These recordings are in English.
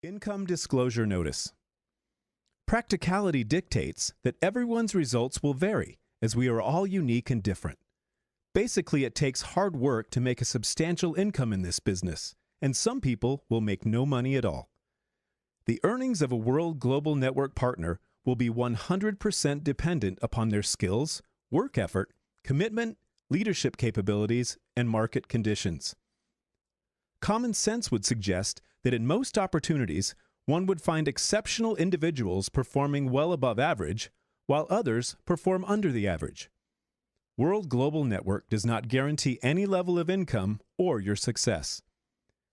Income Disclosure Notice. Practicality dictates that everyone's results will vary, as we are all unique and different. Basically, it takes hard work to make a substantial income in this business, and some people will make no money at all. The earnings of a World Global Network partner will be 100% dependent upon their skills, work effort, commitment, leadership capabilities, and market conditions. Common sense would suggest that in most opportunities, one would find exceptional individuals performing well above average, while others perform under the average. World Global Network does not guarantee any level of income or your success.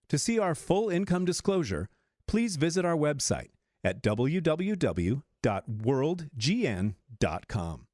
To see our full income disclosure, please visit our website at www.worldgn.com.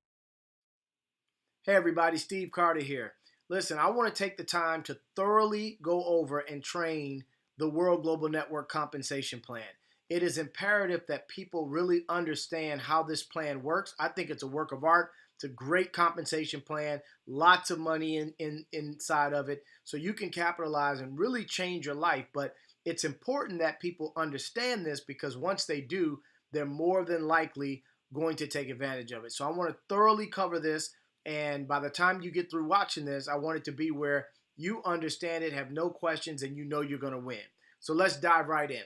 Hey everybody, Steve Carter here. Listen, I want to take the time to thoroughly go over and train the World Global Network compensation plan. It is imperative that people really understand how this plan works. I think it's a work of art. It's a great compensation plan, lots of money inside of it, so you can capitalize and really change your life. But it's important that people understand this, because once they do, they're more than likely going to take advantage of it. So I want to thoroughly cover this, and by the time you get through watching this, I want it to be where you understand it, have no questions, and you know you're going to win. So let's dive right in.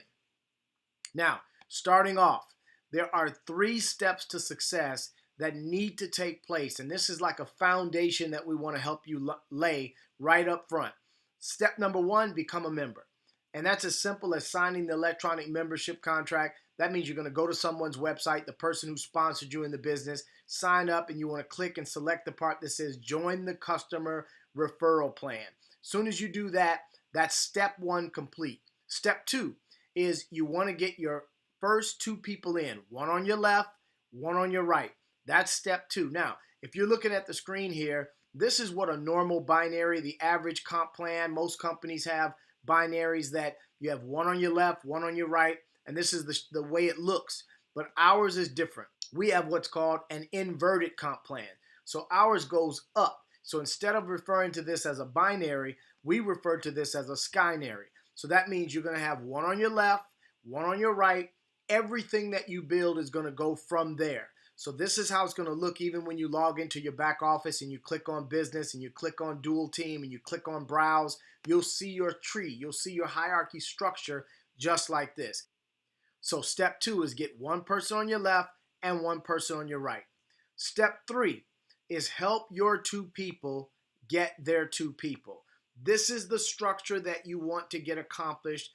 Now, starting off, there are 3 steps to success that need to take place, and this is like a foundation that we want to help you lay right up front. Step number 1, become a member. And that's as simple as signing the electronic membership contract. That means you're going to go to someone's website, the person who sponsored you in the business, sign up, and you want to click and select the part that says join the customer referral plan. As soon as you do that, that's step 1 complete. Step 2 is you want to get your first 2 people in, one on your left, one on your right. That's step 2. Now, if you're looking at the screen here, this is what a normal binary, the average comp plan, most companies have binaries that you have one on your left, one on your right, and this is the way it looks. But ours is different. We have what's called an inverted comp plan. So ours goes up. So instead of referring to this as a binary, we refer to this as a skynary. So that means you're going to have one on your left, one on your right. Everything that you build is going to go from there. So this is how it's going to look even when you log into your back office and you click on business and you click on dual team and you click on browse. You'll see your tree. You'll see your hierarchy structure just like this. So step 2 is get one person on your left and one person on your right. Step 3 is help your 2 people get their 2 people. This is the structure that you want to get accomplished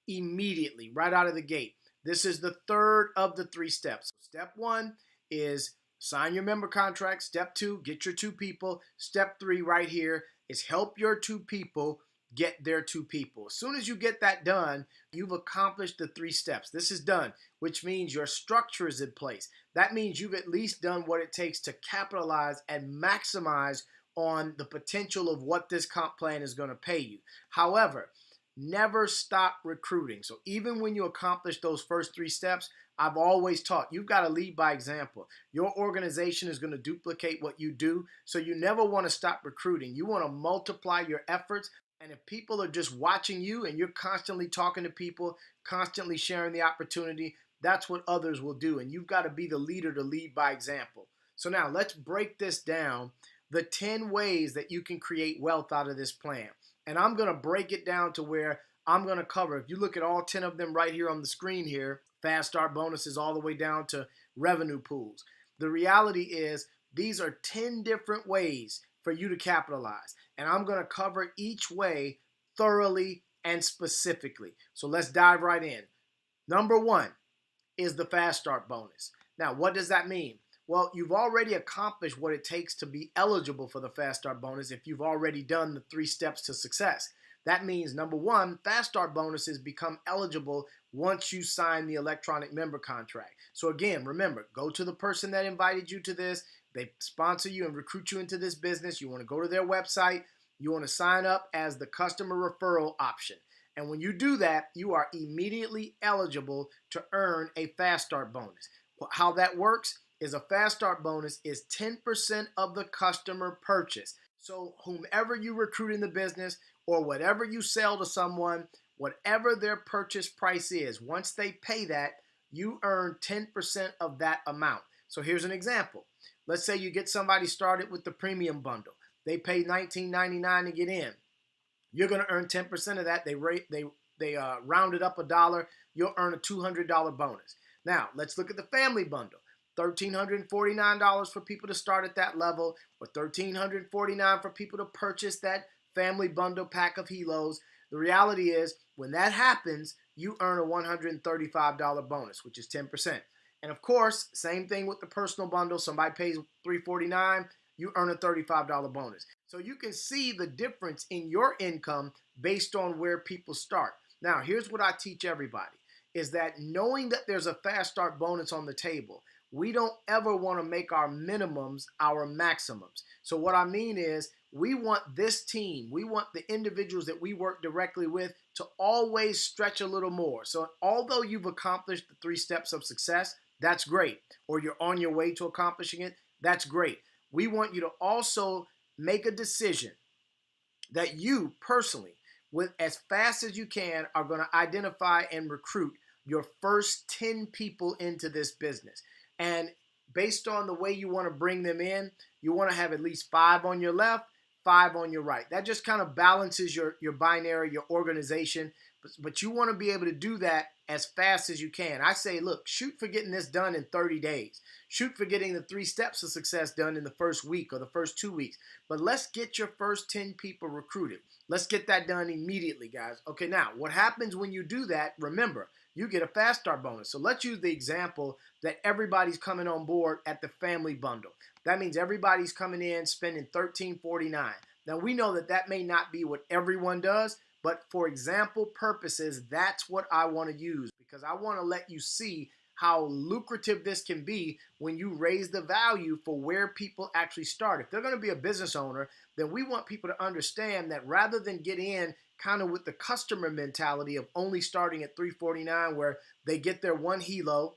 immediately, right out of the gate. This is the 3rd of the 3 steps. Step 1 is sign your member contract. Step 2, get your 2 people. Step 3 right here is help your 2 people get their 2 people. As soon as you get that done, you've accomplished the 3 steps. This is done, which means your structure is in place. That means you've at least done what it takes to capitalize and maximize on the potential of what this comp plan is going to pay you. However, never stop recruiting. So even when you accomplish those first 3 steps, I've always taught you've got to lead by example. Your organization is going to duplicate what you do, so you never want to stop recruiting. You want to multiply your efforts, and if people are just watching you and you're constantly talking to people, constantly sharing the opportunity, that's what others will do, and you've got to be the leader to lead by example. So now let's break this down, the 10 ways that you can create wealth out of this plan. And I'm going to break it down to where I'm going to cover, if you look at all 10 of them right here on the screen here, fast start bonuses all the way down to revenue pools. The reality is these are 10 different ways for you to capitalize. And I'm going to cover each way thoroughly and specifically. So let's dive right in. Number 1 is the fast start bonus. Now, what does that mean? Well, you've already accomplished what it takes to be eligible for the Fast Start bonus if you've already done the 3 steps to success. That means, number 1, Fast Start bonuses become eligible once you sign the electronic member contract. So again, remember, go to the person that invited you to this. They sponsor you and recruit you into this business. You want to go to their website. You want to sign up as the customer referral option. And when you do that, you are immediately eligible to earn a Fast Start bonus. How that works is a Fast Start bonus is 10% of the customer purchase. So whomever you recruit in the business or whatever you sell to someone, Whatever their purchase price is, once they pay that, you earn 10% of that amount. So here's an example. Let's say you get somebody started with the premium bundle. They pay $19.99 to get in. You're going to earn 10% of that. They round it up $1. You'll earn a $200 bonus. Now, let's look at the family bundle. $1,349 for people to start at that level, or $1,349 for people to purchase that family bundle pack of helos. The reality is, when that happens, you earn a $135 bonus, which is 10%. And of course, same thing with the personal bundle. Somebody pays $349, you earn a $35 bonus. So you can see the difference in your income based on where people start. Now, here's what I teach everybody, is that knowing that there's a fast start bonus on the table, we don't ever want to make our minimums our maximums. So what I mean is, we want this team, we want the individuals that we work directly with to always stretch a little more. So although you've accomplished the 3 steps of success, that's great. Or you're on your way to accomplishing it, that's great. We want you to also make a decision that you personally, with as fast as you can, are going to identify and recruit your first 10 people into this business. And based on the way you want to bring them in, you want to have at least 5 on your left, 5 on your right. That just kind of balances your binary, your organization. But you want to be able to do that as fast as you can. I say, look, shoot for getting this done in 30 days. Shoot for getting the 3 steps of success done in the first week or the first 2 weeks. But let's get your first 10 people recruited. Let's get that done immediately, guys. Okay, now, what happens when you do that? Remember, you get a fast start bonus. So let's use the example that everybody's coming on board at the family bundle. That means everybody's coming in spending $13.49. Now, we know that that may not be what everyone does, but for example purposes, that's what I want to use, because I want to let you see how lucrative this can be when you raise the value for where people actually start. If they're going to be a business owner, then we want people to understand that rather than get in kind of with the customer mentality of only starting at $349, where they get their 1 helo,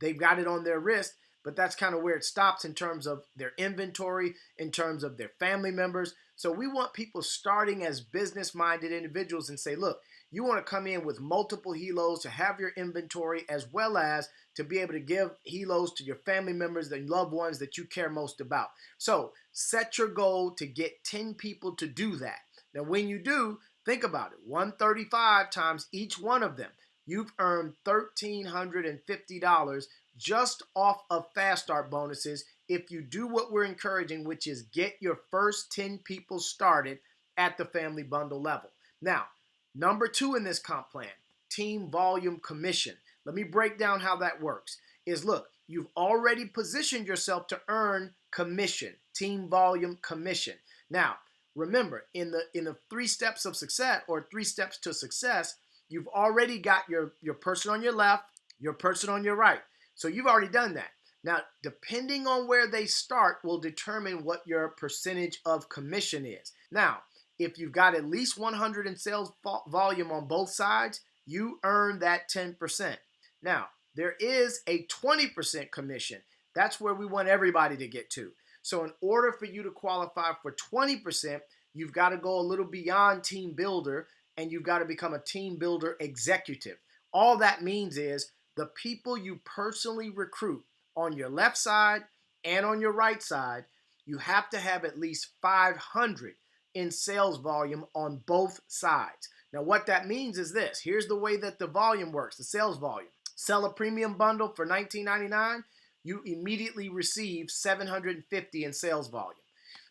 they've got it on their wrist, but that's kind of where it stops in terms of their inventory, in terms of their family members. So we want people starting as business-minded individuals and say, look, you want to come in with multiple helos to have your inventory, as well as to be able to give helos to your family members and loved ones that you care most about. So set your goal to get 10 people to do that. Now, when you do, think about it. 135 times each one of them. You've earned $1,350 just off of fast start bonuses if you do what we're encouraging, which is get your first 10 people started at the family bundle level. Now, number 2 in this comp plan, team volume commission. Let me break down how that works. Is look, you've already positioned yourself to earn commission, team volume commission. Now, remember, in the 3 steps of success, or 3 steps to success, you've already got your person on your left, your person on your right. So you've already done that. Now, depending on where they start will determine what your percentage of commission is. Now, if you've got at least 100 in sales volume on both sides, you earn that 10%. Now, there is a 20% commission. That's where we want everybody to get to. So in order for you to qualify for 20%, you've got to go a little beyond team builder, and you've got to become a team builder executive. All that means is the people you personally recruit on your left side and on your right side, you have to have at least 500 in sales volume on both sides. Now, what that means is this. Here's the way that the volume works, the sales volume. Sell a premium bundle for $19.99, you immediately receive $750 in sales volume.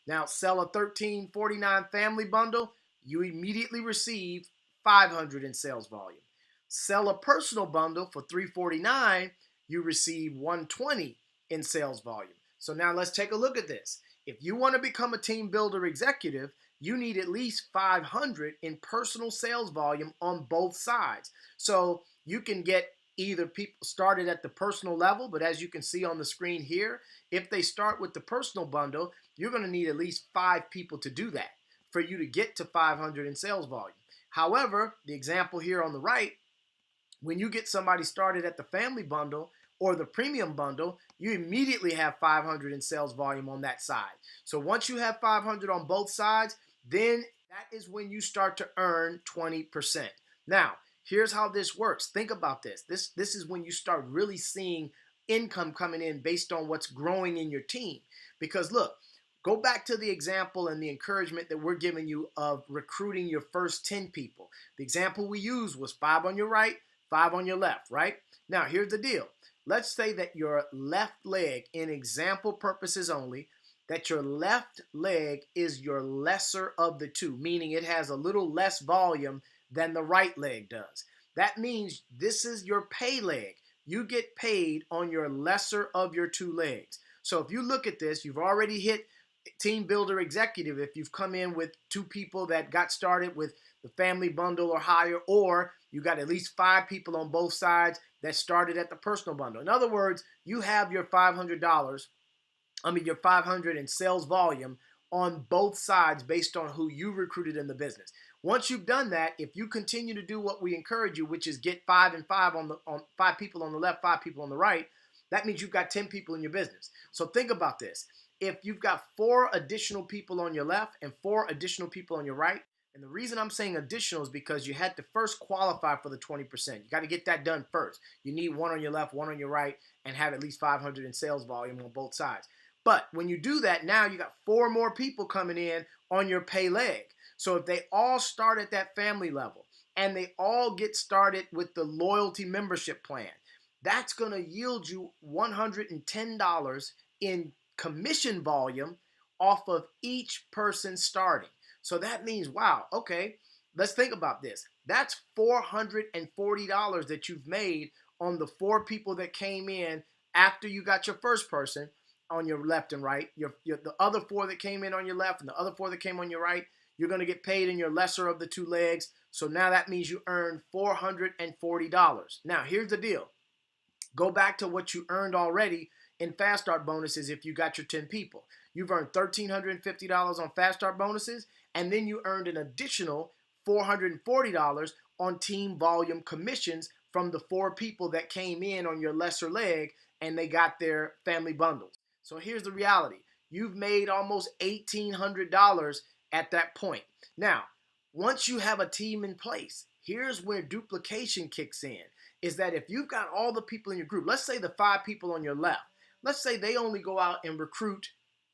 Now, sell a $13.49 family bundle, you immediately receive $500 in sales volume. Sell a personal bundle for $349, you receive $120 in sales volume. So now let's take a look at this. If you want to become a team builder executive, you need at least 500 in personal sales volume on both sides. So you can get either people started at the personal level, but as you can see on the screen here, if they start with the personal bundle, you're going to need at least 5 people to do that for you to get to 500 in sales volume. However, the example here on the right, when you get somebody started at the family bundle or the premium bundle, you immediately have 500 in sales volume on that side. So once you have 500 on both sides, then that is when you start to earn 20%. Now, here's how this works. Think about this. This is when you start really seeing income coming in based on what's growing in your team. Because look, go back to the example and the encouragement that we're giving you of recruiting your first 10 people. The example we used was 5 on your right, 5 on your left, right? Now, here's the deal. Let's say that your left leg, in example purposes only, that your left leg is your lesser of the two, meaning it has a little less volume than the right leg does. That means this is your pay leg. You get paid on your lesser of your two legs. So if you look at this, you've already hit team builder executive if you've come in with 2 people that got started with the family bundle or higher, or you got at least 5 people on both sides that started at the personal bundle. In other words, you have your $500, your 500 in sales volume on both sides based on who you recruited in the business. Once you've done that, if you continue to do what we encourage you, which is get 5 and 5 on 5 people on the left, 5 people on the right, that means you've got 10 people in your business. So think about this. If you've got 4 additional people on your left and 4 additional people on your right, and the reason I'm saying additional is because you had to first qualify for the 20%. You got to get that done first. You need 1 on your left, 1 on your right, and have at least 500 in sales volume on both sides. But when you do that, now you got 4 more people coming in on your pay leg. So if they all start at that family level and they all get started with the loyalty membership plan, that's going to yield you $110 in commission volume off of each person starting. So that means, wow, okay, let's think about this. That's $440 that you've made on the 4 people that came in after you got your first person on your left and right. The other 4 that came in on your left and the other 4 that came on your right, you're going to get paid in your lesser of the 2 legs. So now that means you earned $440. Now, here's the deal. Go back to what you earned already in Fast Start bonuses if you got your 10 people. You've earned $1,350 on Fast Start bonuses, and then you earned an additional $440 on team volume commissions from the 4 people that came in on your lesser leg and they got their family bundles. So here's the reality. You've made almost $1,800 at that point. Now, once you have a team in place, here's where duplication kicks in, is that if you've got all the people in your group, let's say the 5 people on your left, let's say they only go out and recruit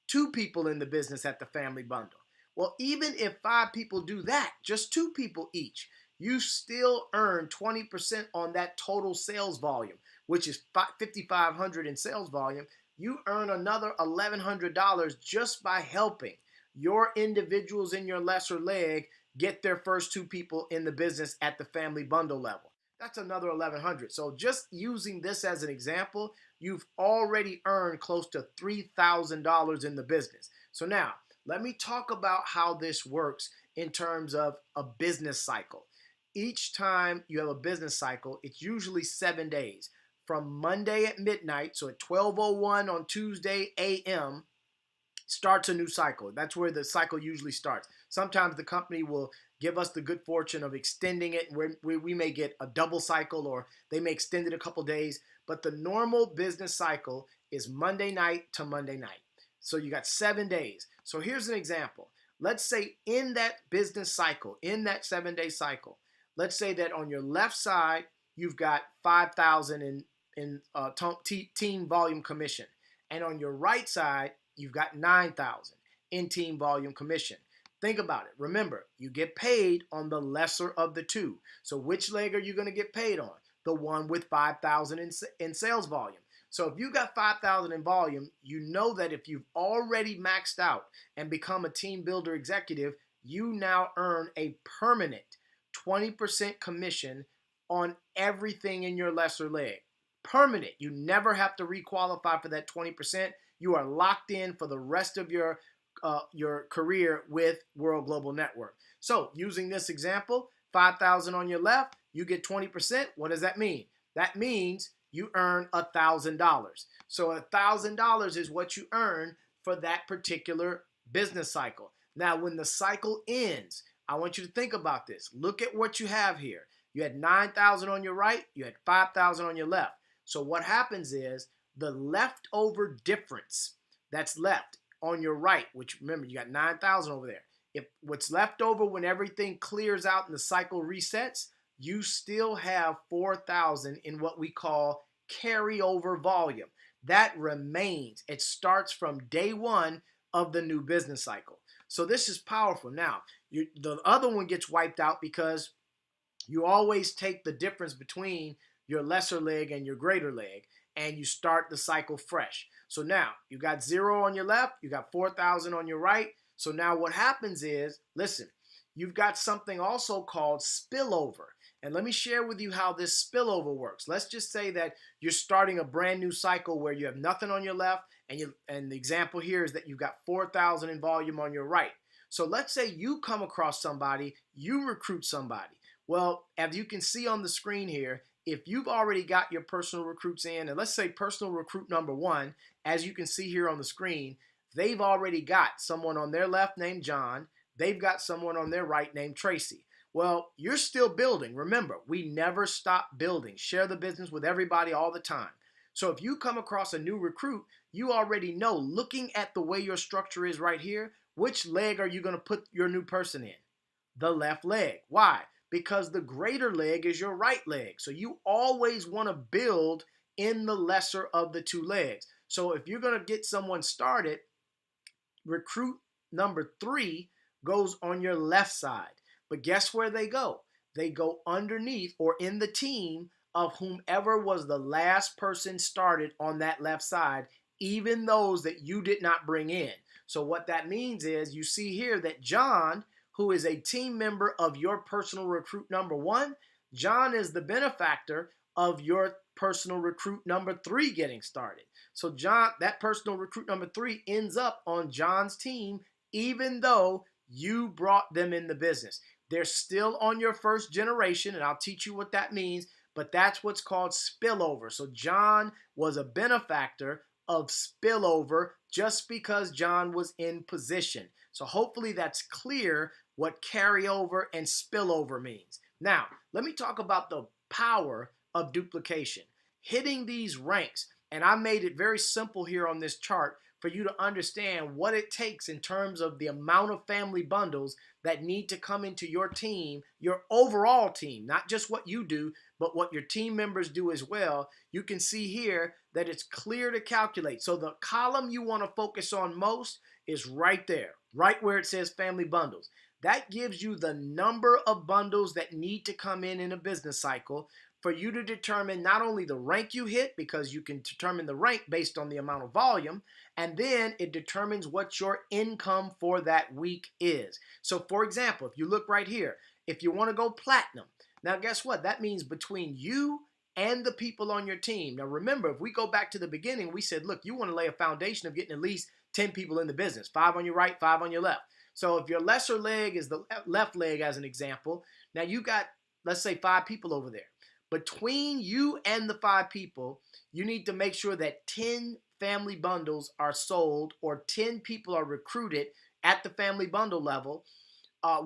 2 people in the business at the family bundle. Well, even if 5 people do that, just 2 people each, you still earn 20% on that total sales volume, which is $5,500 in sales volume. You earn another $1,100 just by helping your individuals in your lesser leg get their first 2 people in the business at the family bundle level. That's another $1,100. So just using this as an example, you've already earned close to $3,000 in the business. So now, let me talk about how this works in terms of a business cycle. Each time you have a business cycle, it's usually 7 days. From Monday at midnight, so at 12:01 on Tuesday a.m., starts a new cycle. That's where the cycle usually starts. Sometimes the company will give us the good fortune of extending it, where we may get a double cycle or they may extend it a couple days. But the normal business cycle is Monday night to Monday night. So you got 7 days. So here's an example. Let's say in that business cycle, in that 7-day cycle, let's say that on your left side, you've got 5,000 in team volume commission. And on your right side, you've got 9,000 in team volume commission. Think about it. Remember, you get paid on the lesser of the 2. So which leg are you going to get paid on? The one with 5,000 in sales volume. So if you got 5,000 in volume, you know that if you've already maxed out and become a team builder executive, you now earn a permanent 20% commission on everything in your lesser leg. Permanent. You never have to requalify for that 20%. You are locked in for the rest of your career with World Global Network. So using this example, 5,000 on your left, you get 20%. What does that mean? That means you earn $1,000. So $1,000 is what you earn for that particular business cycle. Now, when the cycle ends, I want you to think about this. Look at what you have here. You had 9,000 on your right, you had 5,000 on your left. So what happens is the leftover difference that's left on your right, which remember, you got 9,000 over there. If what's left over when everything clears out and the cycle resets, you still have 4,000 in what we call carryover volume. That remains. It starts from day one of the new business cycle. So this is powerful. Now, the other one gets wiped out because you always take the difference between your lesser leg and your greater leg, and you start the cycle fresh. So now you got 0 on your left, you got 4,000 on your right. So now what happens is, listen, you've got something also called spillover. And let me share with you how this spillover works. Let's just say that you're starting a brand new cycle where you have nothing on your left, and the example here is that you've got 4,000 in volume on your right. So let's say you come across somebody, you recruit somebody. Well, as you can see on the screen here, if you've already got your personal recruits in, and let's say personal recruit number 1, as you can see here on the screen, they've already got someone on their left named John. They've got someone on their right named Tracy. Well, you're still building. Remember, we never stop building. Share the business with everybody all the time. So if you come across a new recruit, you already know, looking at the way your structure is right here, which leg are you going to put your new person in? The left leg. Why? Because the greater leg is your right leg. So you always want to build in the lesser of the two legs. So if you're going to get someone started, recruit number 3 goes on your left side. But guess where they go? They go underneath or in the team of whomever was the last person started on that left side, even those that you did not bring in. So what that means is, you see here that John, who is a team member of your personal recruit number 1, John is the benefactor of your personal recruit number 3 getting started. So John, that personal recruit number 3 ends up on John's team, even though you brought them in the business. They're still on your first generation, and I'll teach you what that means, but that's what's called spillover. So John was a benefactor of spillover just because John was in position. So hopefully that's clear what carryover and spillover means. Now, let me talk about the power of duplication. Hitting these ranks, and I made it very simple here on this chart for you to understand what it takes in terms of the amount of family bundles that need to come into your team, your overall team, not just what you do, but what your team members do as well. You can see here that it's clear to calculate. So the column you want to focus on most is right there, right where it says family bundles. That gives you the number of bundles that need to come in a business cycle for you to determine not only the rank you hit, because you can determine the rank based on the amount of volume, and then it determines what your income for that week is. So for example, if you look right here, if you want to go platinum, now guess what? That means between you and the people on your team. Now remember, if we go back to the beginning, we said, look, you want to lay a foundation of getting at least 10 people in the business, 5 on your right, 5 on your left. So if your lesser leg is the left leg as an example, now you got, let's say 5 people over there. Between you and the 5 people, you need to make sure that 10 family bundles are sold or 10 people are recruited at the family bundle level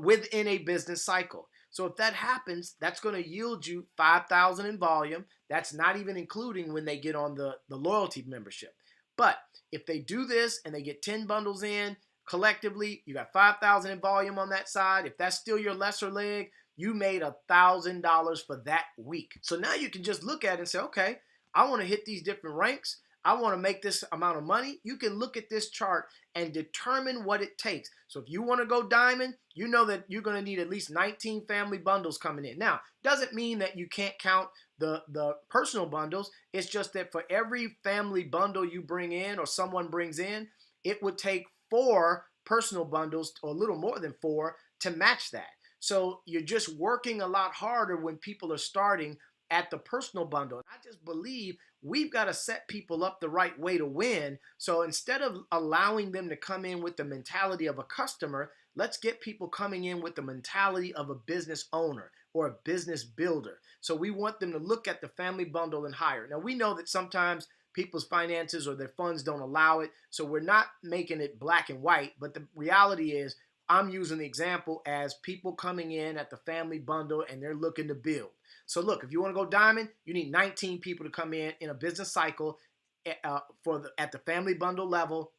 within a business cycle. So if that happens, that's going to yield you 5,000 in volume. That's not even including when they get on the loyalty membership. But if they do this and they get 10 bundles in collectively, you got 5,000 in volume on that side. If that's still your lesser leg, you made $1,000 for that week. So now you can just look at it and say, okay, I want to hit these different ranks. I want to make this amount of money. You can look at this chart and determine what it takes. So if you want to go diamond, you know that you're going to need at least 19 family bundles coming in. Now, doesn't mean that you can't count the personal bundles. It's just that for every family bundle you bring in or someone brings in, it would take 4 personal bundles or a little more than 4 to match that. So you're just working a lot harder when people are starting at the personal bundle. I just believe we've got to set people up the right way to win. So instead of allowing them to come in with the mentality of a customer, let's get people coming in with the mentality of a business owner or a business builder. So we want them to look at the family bundle and hire. Now we know that sometimes people's finances or their funds don't allow it. So we're not making it black and white, but the reality is I'm using the example as people coming in at the family bundle and they're looking to build. So look, if you want to go diamond, you need 19 people to come in a business cycle at the family bundle level.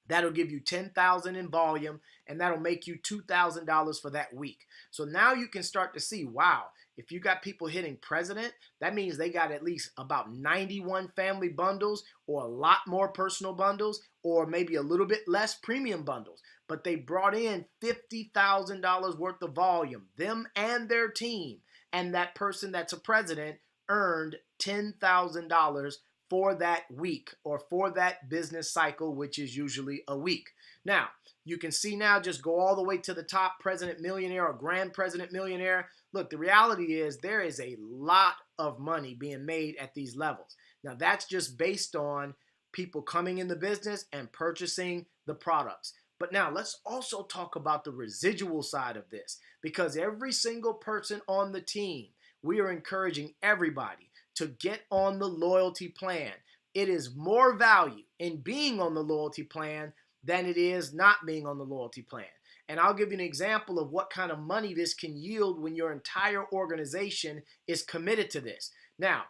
That'll give you 10,000 in volume, and that'll make you $2,000 for that week. So now you can start to see, wow, if you got people hitting president, that means they got at least about 91 family bundles or a lot more personal bundles or maybe a little bit less premium bundles. But they brought in $50,000 worth of volume, them and their team. And that person that's a president earned $10,000 for that week or for that business cycle, which is usually a week. Now, you can see now, just go all the way to the top president millionaire or grand president millionaire. Look, the reality is there is a lot of money being made at these levels. Now, that's just based on people coming in the business and purchasing the products. But now let's also talk about the residual side of this, because every single person on the team, we are encouraging everybody to get on the loyalty plan. It is more value in being on the loyalty plan than it is not being on the loyalty plan. And I'll give you an example of what kind of money this can yield when your entire organization is committed to this. Now,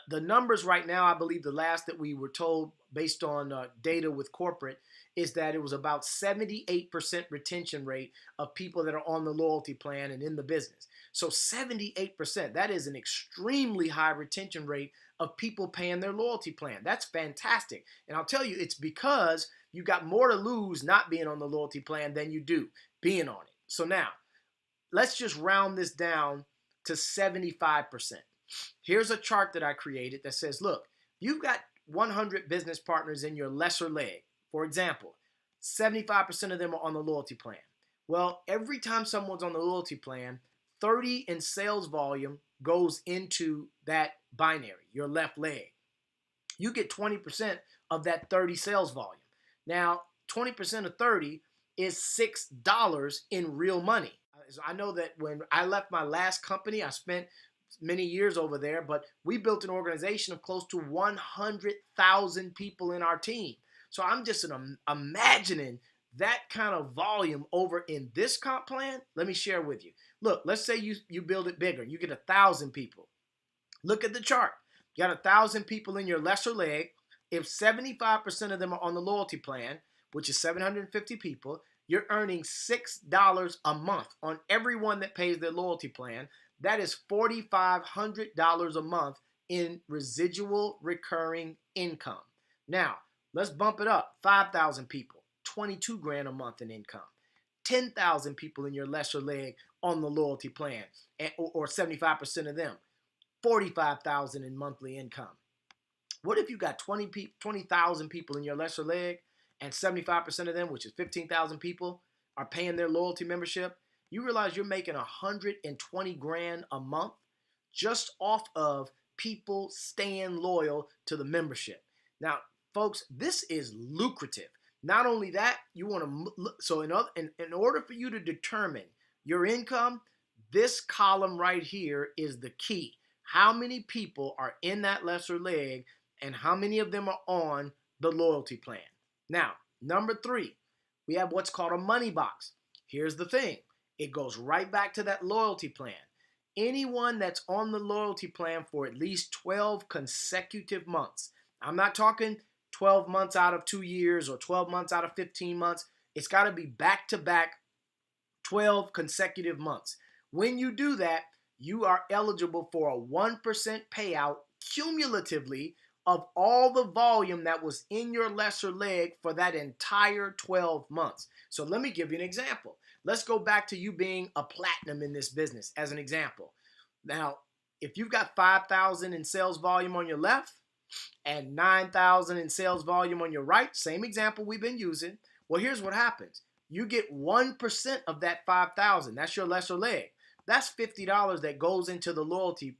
the numbers right now, I believe the last that we were told based on data with corporate is that it was about 78% retention rate of people that are on the loyalty plan and in the business. So 78%, that is an extremely high retention rate of people paying their loyalty plan. That's fantastic. And I'll tell you, it's because you got more to lose not being on the loyalty plan than you do being on it. So now, let's just round this down to 75%. Here's a chart that I created that says, look, you've got 100 business partners in your lesser leg. For example, 75% of them are on the loyalty plan. Well, every time someone's on the loyalty plan, 30 in sales volume goes into that binary, your left leg. You get 20% of that 30 sales volume. Now, 20% of 30 is $6 in real money. I know that when I left my last company, I spent many years over there, but we built an organization of close to 100,000 people in our team. So I'm just imagining that kind of volume over in this comp plan. Let me share with you. Look, let's say you build it bigger. You get 1,000 people. Look at the chart. You got 1,000 people in your lesser leg. If 75% of them are on the loyalty plan, which is 750 people, you're earning $6 a month on everyone that pays their loyalty plan. That is $4,500 a month in residual recurring income. Now, let's bump it up. 5,000 people, 22 grand a month in income. 10,000 people in your lesser leg on the loyalty plan, or 75% of them, 45,000 in monthly income. What if you got 20,000 people in your lesser leg and 75% of them, which is 15,000 people, are paying their loyalty membership? You realize you're making 120 grand a month just off of people staying loyal to the membership. Now, folks, this is lucrative. Not only that, you want to so in order for you to determine your income, this column right here is the key. How many people are in that lesser leg and how many of them are on the loyalty plan? Now, number 3, we have what's called a money box. Here's the thing. It goes right back to that loyalty plan. Anyone that's on the loyalty plan for at least 12 consecutive months. I'm not talking 12 months out of 2 years or 12 months out of 15 months. It's got to be back-to-back 12 consecutive months. When you do that, you are eligible for a 1% payout cumulatively of all the volume that was in your lesser leg for that entire 12 months. So let me give you an example. Let's go back to you being a platinum in this business as an example. Now, if you've got 5,000 in sales volume on your left and 9,000 in sales volume on your right, same example we've been using, well, here's what happens. You get 1% of that 5,000. That's your lesser leg. That's $50 that goes into the loyalty,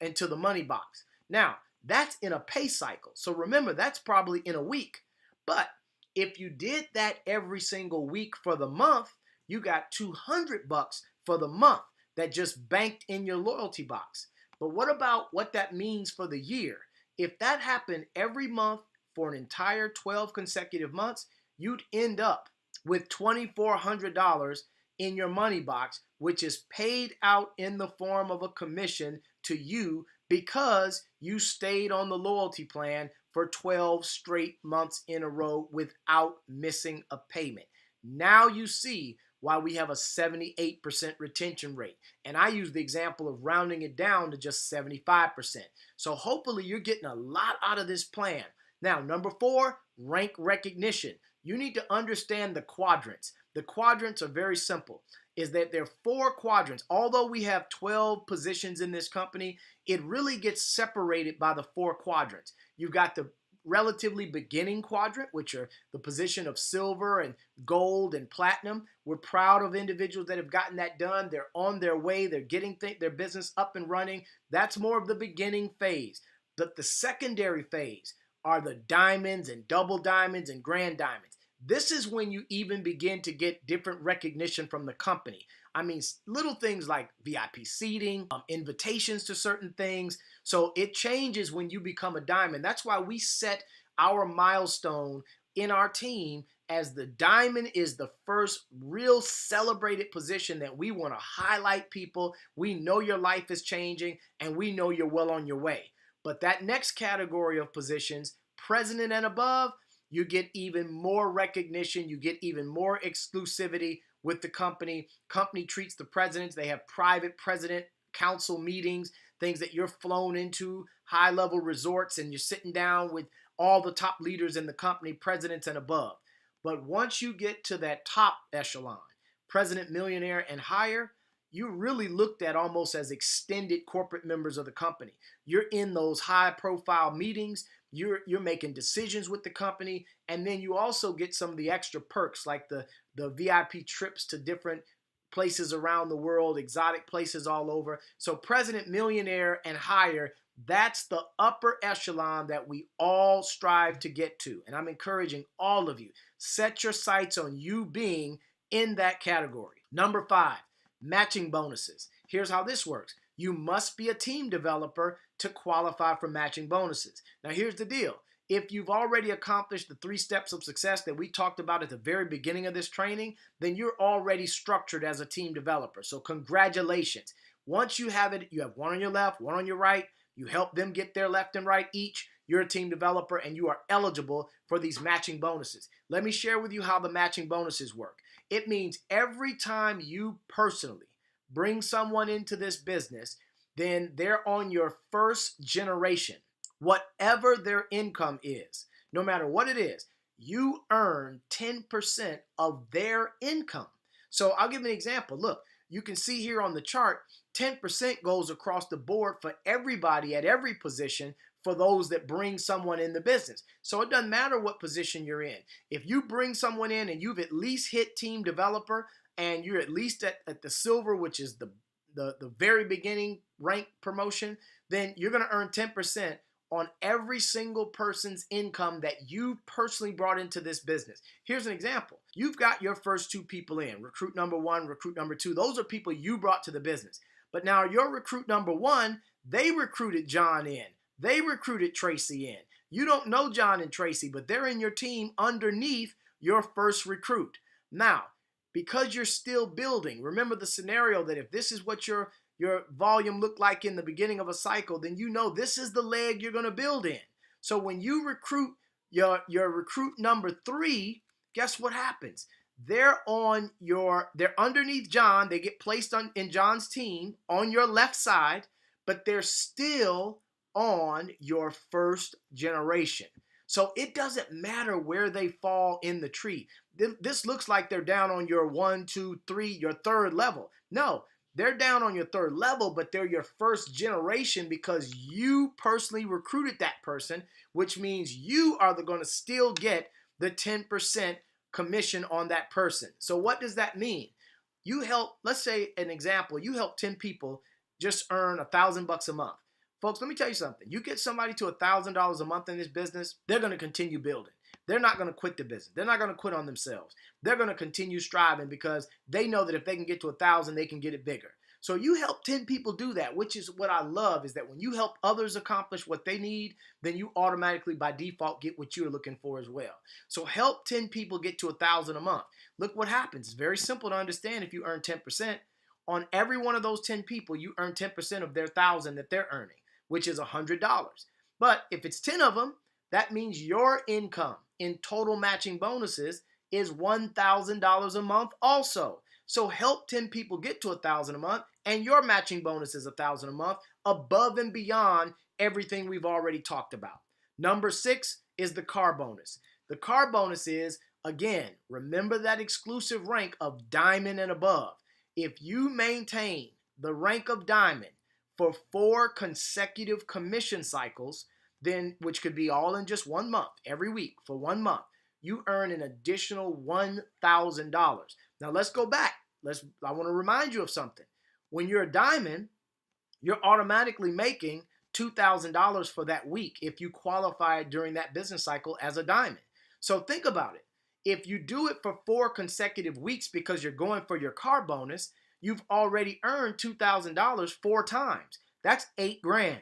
into the money box. Now, that's in a pay cycle. So remember, that's probably in a week. But if you did that every single week for the month, you got $200 for the month that just banked in your loyalty box. But what about what that means for the year? If that happened every month for an entire 12 consecutive months, you'd end up with $2,400 in your money box, which is paid out in the form of a commission to you because you stayed on the loyalty plan for 12 straight months in a row without missing a payment. Now you see why we have a 78% retention rate. And I use the example of rounding it down to just 75%. So hopefully you're getting a lot out of this plan. Now, number 4, rank recognition. You need to understand the quadrants. The quadrants are very simple, is that there are 4 quadrants. Although we have 12 positions in this company, it really gets separated by the 4 quadrants. You've got the relatively beginning quadrant, which are the position of silver and gold and platinum. We're proud of individuals that have gotten that done. They're on their way. They're getting their business up and running. That's more of the beginning phase. But the secondary phase are the diamonds and double diamonds and grand diamonds. This is when you even begin to get different recognition from the company. I mean, little things like VIP seating, invitations to certain things. So it changes when you become a diamond. That's why we set our milestone in our team as the diamond is the first real celebrated position that we want to highlight people. We know your life is changing and we know you're well on your way. But that next category of positions, president and above, you get even more recognition. You get even more exclusivity with the company. Company treats the presidents. They have private president council meetings, things that you're flown into, high-level resorts, and you're sitting down with all the top leaders in the company, presidents and above. But once you get to that top echelon, president, millionaire, and higher, you're really looked at almost as extended corporate members of the company. You're in those high-profile meetings. You're making decisions with the company, and then you also get some of the extra perks like the VIP trips to different places around the world, exotic places all over. So president, millionaire, and higher, that's the upper echelon that we all strive to get to. And I'm encouraging all of you, set your sights on you being in that category. Number 5, matching bonuses. Here's how this works. You must be a team developer to qualify for matching bonuses. Now, here's the deal. If you've already accomplished the 3 steps of success that we talked about at the very beginning of this training, then you're already structured as a team developer. So congratulations. Once you have it, you have one on your left, one on your right. You help them get their left and right each. You're a team developer and you are eligible for these matching bonuses. Let me share with you how the matching bonuses work. It means every time you personally bring someone into this business, then they're on your first generation. Whatever their income is, no matter what it is, you earn 10% of their income. So I'll give an example. Look, you can see here on the chart, 10% goes across the board for everybody at every position for those that bring someone in the business. So it doesn't matter what position you're in. If you bring someone in and you've at least hit team developer and you're at least at the silver, which is the very beginning rank promotion, then you're going to earn 10% on every single person's income that you personally brought into this business. Here's an example. You've got your first 2 people in, recruit number 1, recruit number 2. Those are people you brought to the business. But now your recruit number 1, they recruited John in. They recruited Tracy in. You don't know John and Tracy, but they're in your team underneath your first recruit. Now, because you're still building, remember the scenario that if this is what your volume looked like in the beginning of a cycle, then you know this is the leg you're going to build in. So when you recruit your recruit number 3, guess what happens? They're underneath John. They get placed in John's team on your left side, but they're still on your first generation. So it doesn't matter where they fall in the tree. This looks like they're down on your 1, 2, 3, your third level. No, they're down on your third level, but they're your first generation because you personally recruited that person, which means you are going to still get the 10% commission on that person. So what does that mean? You help, let's say an example, you help 10 people just earn $1,000 a month. Folks, let me tell you something. You get somebody to $1,000 a month in this business, they're going to continue building. They're not going to quit the business. They're not going to quit on themselves. They're going to continue striving because they know that if they can get to 1,000, they can get it bigger. So you help 10 people do that, which is what I love, is that when you help others accomplish what they need, then you automatically by default get what you're looking for as well. So help 10 people get to 1,000 a month. Look what happens. It's very simple to understand if you earn 10%. On every one of those 10 people, you earn 10% of their 1,000 that they're earning, which is $100. But if it's 10 of them, that means your income in total matching bonuses is $1,000 a month also. So help 10 people get to 1,000 a month, and your matching bonus is 1,000 a month, above and beyond everything we've already talked about. Number 6 is the car bonus. The car bonus is, again, remember that exclusive rank of diamond and above. If you maintain the rank of diamond for 4 consecutive commission cycles, then, which could be all in just 1 month, every week for 1 month, you earn an additional $1,000. Now let's go back. I want to remind you of something. When you're a diamond, you're automatically making $2,000 for that week if you qualify during that business cycle as a diamond. So think about it. If you do it for 4 consecutive weeks because you're going for your car bonus, you've already earned $2,000 4 times. That's $8,000.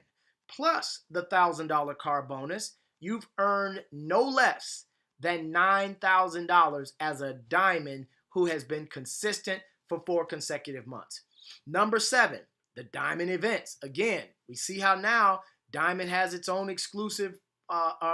Plus the $1,000 car bonus, you've earned no less than $9,000 as a diamond who has been consistent for 4 consecutive months. Number 7, the diamond events. Again, we see how now diamond has its own exclusive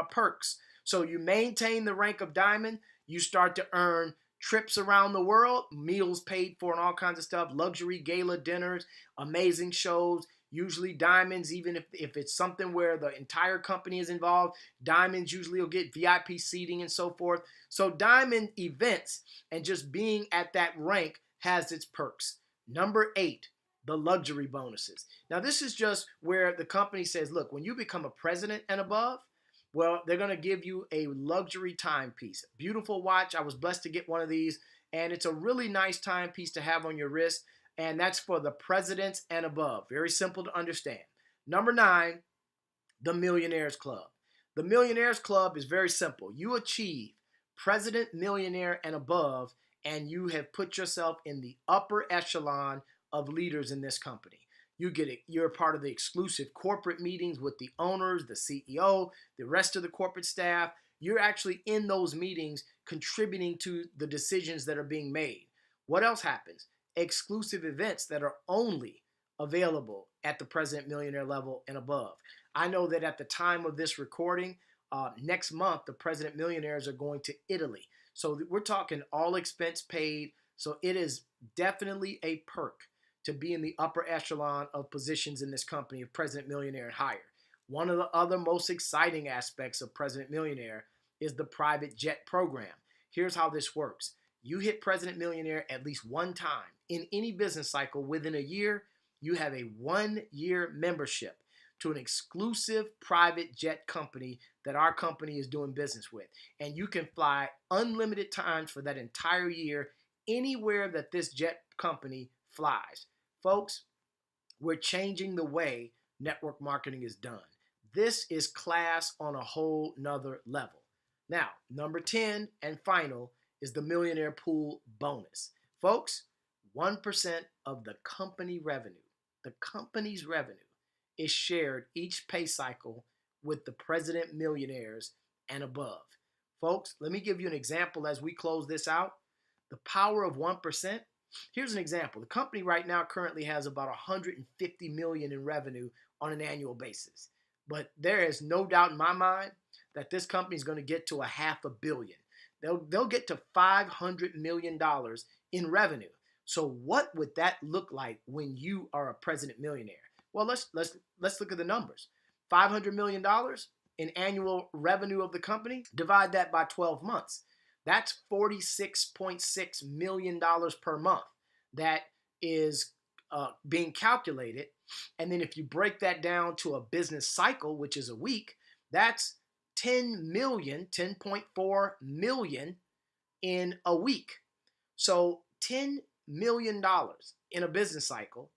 perks. So you maintain the rank of diamond, you start to earn trips around the world, meals paid for and all kinds of stuff, luxury gala dinners, amazing shows, usually diamonds, even if it's something where the entire company is involved, diamonds usually will get VIP seating and so forth. So diamond events and just being at that rank has its perks. Number 8, the luxury bonuses. Now this is just where the company says, look, when you become a president and above, well, they're going to give you a luxury timepiece. Beautiful watch. I was blessed to get one of these, and it's a really nice timepiece to have on your wrist, and that's for the presidents and above. Very simple to understand. Number 9, the Millionaires Club. The Millionaires Club is very simple. You achieve president, millionaire, and above, and you have put yourself in the upper echelon of leaders in this company. You get it. You're a part of the exclusive corporate meetings with the owners, the CEO, the rest of the corporate staff. You're actually in those meetings contributing to the decisions that are being made. What else happens? Exclusive events that are only available at the president millionaire level and above. I know that at the time of this recording, next month, the president millionaires are going to Italy. So we're talking all expense paid. So it is definitely a perk to be in the upper echelon of positions in this company of President Millionaire and higher. One of the other most exciting aspects of President Millionaire is the private jet program. Here's how this works. You hit President Millionaire at least one time in any business cycle within a year. You have a 1-year membership to an exclusive private jet company that our company is doing business with. And you can fly unlimited times for that entire year anywhere that this jet company flies. Folks, we're changing the way network marketing is done. This is class on a whole nother level. Now, number 10 and final is the Millionaire Pool bonus. Folks, 1% of the company's revenue is shared each pay cycle with the president millionaires and above. Folks, let me give you an example as we close this out. The power of 1%. Here's an example. The company right now currently has about $150 million in revenue on an annual basis. But there is no doubt in my mind that this company is going to get to $500 million. They'll get to $500 million in revenue. So what would that look like when you are a president millionaire? Well, let's look at the numbers. $500 million in annual revenue of the company. Divide that by 12 months. That's $46.6 million per month that is being calculated. And then if you break that down to a business cycle, which is a week, that's 10.4 million in a week. So $10 million in a business cycle,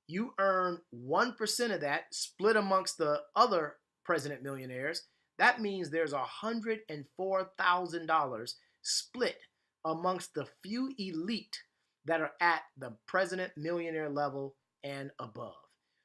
you earn 1% of that split amongst the other president millionaires. That means there's $104,000 split amongst the few elite that are at the president millionaire level and above.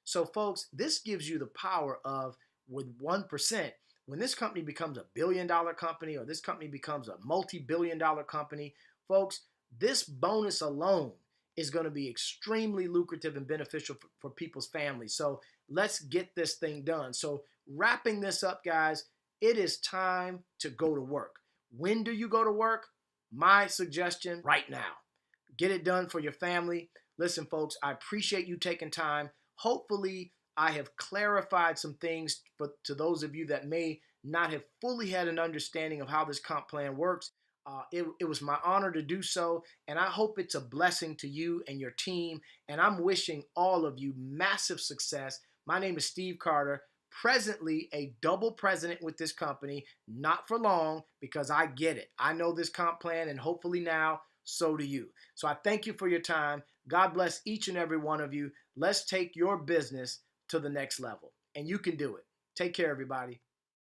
So folks, this gives you the power of, with 1%, when this company becomes a billion-dollar company or this company becomes a multi-billion-dollar company, folks, this bonus alone is going to be extremely lucrative and beneficial for people's families. So let's get this thing done. So wrapping this up, guys, it is time to go to work. When do you go to work? My suggestion, right now. Get it done for your family. Listen, folks, I appreciate you taking time. Hopefully, I have clarified some things to those of you that may not have fully had an understanding of how this comp plan works. It was my honor to do so, and I hope it's a blessing to you and your team. And I'm wishing all of you massive success. My name is Steve Carter, presently a double president with this company, not for long because I get it. I know this comp plan, and hopefully now, so do you. So I thank you for your time. God bless each and every one of you. Let's take your business to the next level, and you can do it. Take care, everybody.